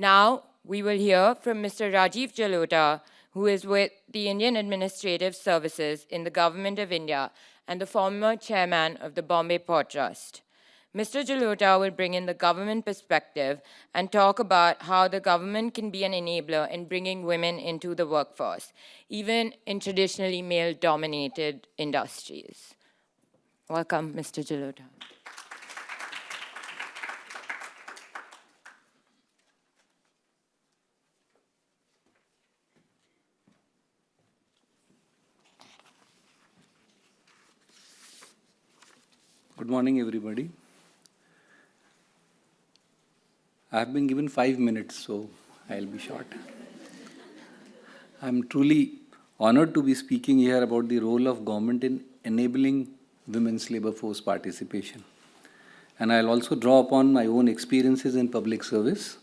Now, we will hear from Mr. Rajiv Jalota, who is with the Indian Administrative Services in the Government of India and the former chairman of the Bombay Port Trust. Mr. Jalota will bring in the government perspective and talk about how the government can be an enabler in bringing women into the workforce, even in traditionally male-dominated industries. Welcome, Mr. Jalota. Good morning, everybody. I have been given 5 minutes, so I'll be short. I'm truly honored to be speaking here about the role of government in enabling women's labor force participation. And I'll also draw upon my own experiences in public service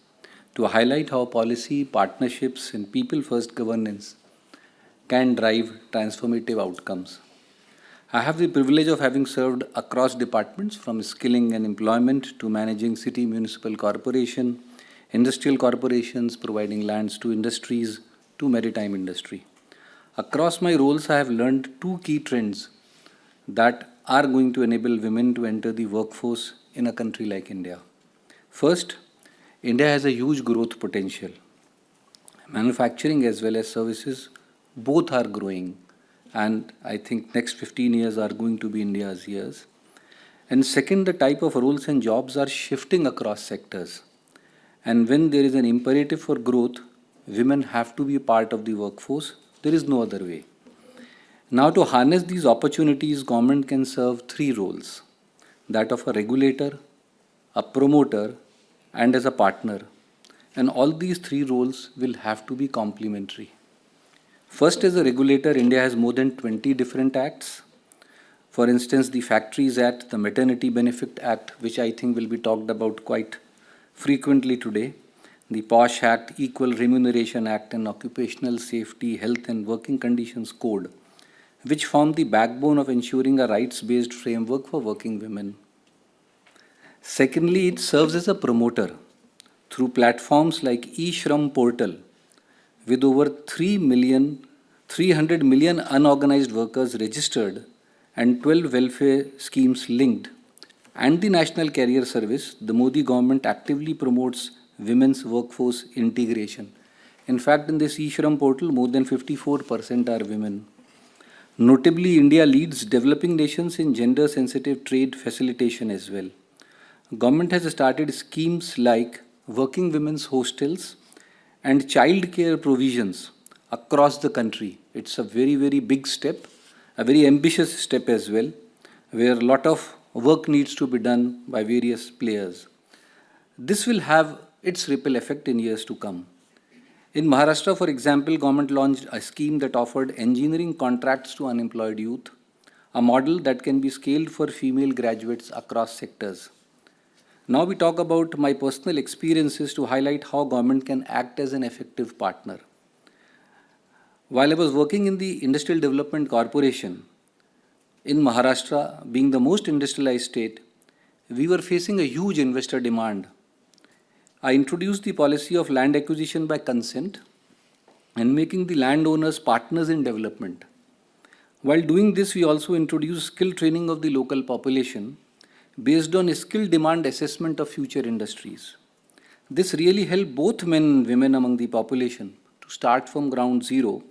to highlight how policy, partnerships, and people-first governance can drive transformative outcomes. I have the privilege of having served across departments from skilling and employment to managing city municipal corporation, industrial corporations, providing lands to industries, to maritime industry. Across my roles, I have learned two key trends that are going to enable women to enter the workforce in a country like India. First, India has a huge growth potential. Manufacturing as well as services, both are growing. And I think next 15 years are going to be India's years. And second, the type of roles and jobs are shifting across sectors. And when there is an imperative for growth, women have to be part of the workforce. There is no other way. Now, to harness these opportunities, government can serve three roles: that of a regulator, a promoter, and as a partner. And all these three roles will have to be complementary. First, as a regulator, India has more than 20 different acts. For instance, the Factories Act, the Maternity Benefit Act, which I think will be talked about quite frequently today, the POSH Act, Equal Remuneration Act, and Occupational Safety, Health and Working Conditions Code, which form the backbone of ensuring a rights-based framework for working women. Secondly, it serves as a promoter through platforms like eShram portal, with over 300 million unorganized workers registered and 12 welfare schemes linked, and the National Career Service, the Modi government actively promotes women's workforce integration. In fact, in this eShram portal, more than 54% are women. Notably, India leads developing nations in gender-sensitive trade facilitation as well. Government has started schemes like working women's hostels and child care provisions across the country. It's a very, very big step, a very ambitious step as well, where a lot of work needs to be done by various players. This will have its ripple effect in years to come. In Maharashtra, for example, government launched a scheme that offered engineering contracts to unemployed youth, a model that can be scaled for female graduates across sectors. Now we talk about my personal experiences to highlight how government can act as an effective partner. While I was working in the Industrial Development Corporation in Maharashtra, being the most industrialized state, we were facing a huge investor demand. I introduced the policy of land acquisition by consent and making the landowners partners in development. While doing this, we also introduced skill training of the local population based on a skill demand assessment of future industries. This really helped both men and women among the population to start from ground zero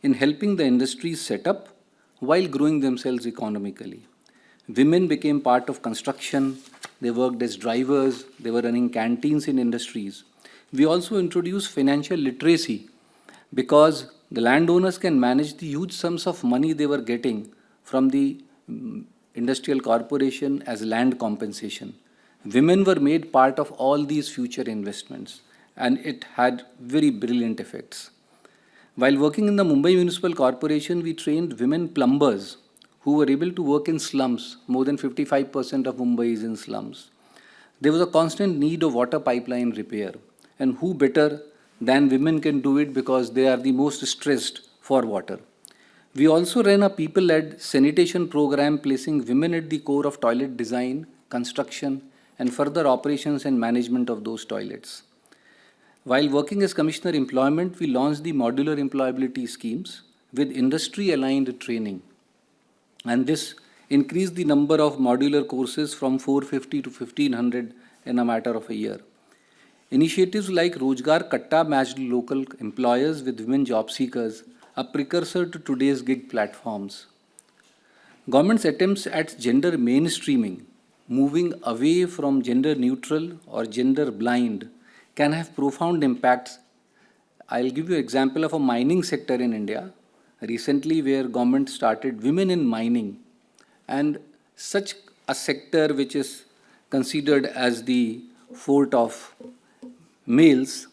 in helping the industries set up while growing themselves economically. Women became part of construction, they worked as drivers, they were running canteens in industries. We also introduced financial literacy because the landowners can manage the huge sums of money they were getting from the industrial corporation as land compensation. Women were made part of all these future investments, and it had very brilliant effects. While working in the Mumbai Municipal Corporation, we trained women plumbers who were able to work in slums. More than 55% of Mumbai is in slums. There was a constant need of water pipeline repair, and who better than women can do it because they are the most stressed for water. We also ran a people-led sanitation program placing women at the core of toilet design, construction, and further operations and management of those toilets. While working as Commissioner Employment, we launched the modular employability schemes with industry-aligned training. And this increased the number of modular courses from 450 to 1500 in a matter of a year. Initiatives like Rojgar Katta matched local employers with women job seekers, a precursor to today's gig platforms. Government's attempts at gender mainstreaming, moving away from gender neutral or gender blind, can have profound impacts. I'll give you an example of a mining sector in India recently where government started women in mining, and such a sector which is considered as the fort of males,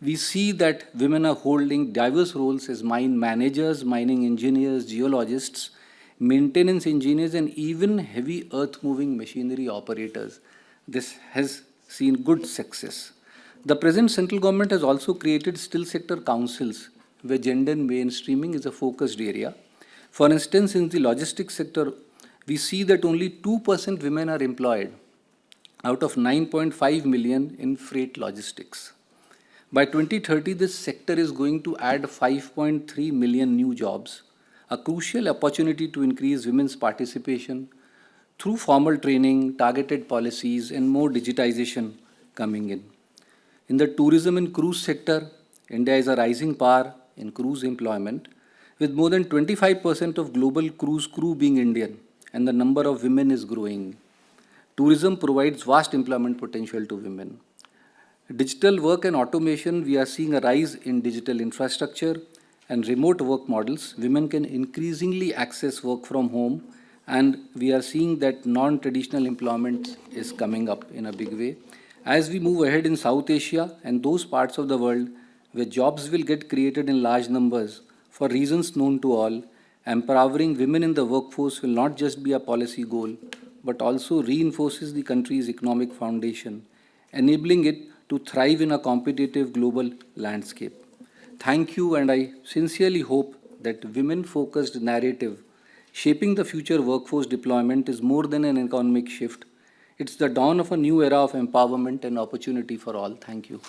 we see that women are holding diverse roles as mine managers, mining engineers, geologists, maintenance engineers, and even heavy earth moving machinery operators. This has seen good success. The present central government has also created still sector councils where gender mainstreaming is a focused area. For instance, in the logistics sector, we see that only 2% women are employed out of 9.5 million in freight logistics. By 2030, this sector is going to add 5.3 million new jobs, a crucial opportunity to increase women's participation through formal training, targeted policies, and more digitization coming in. In the tourism and cruise sector, India is a rising power in cruise employment, with more than 25% of global cruise crew being Indian, and the number of women is growing. Tourism provides vast employment potential to women. Digital work and automation, we are seeing a rise in digital infrastructure and remote work models. Women can increasingly access work from home, and we are seeing that non-traditional employment is coming up in a big way. As we move ahead in South Asia and those parts of the world where jobs will get created in large numbers for reasons known to all, empowering women in the workforce will not just be a policy goal, but also reinforces the country's economic foundation, enabling it to thrive in a competitive global landscape. Thank you, and I sincerely hope that women-focused narrative shaping the future workforce deployment is more than an economic shift. It's the dawn of a new era of empowerment and opportunity for all. Thank you.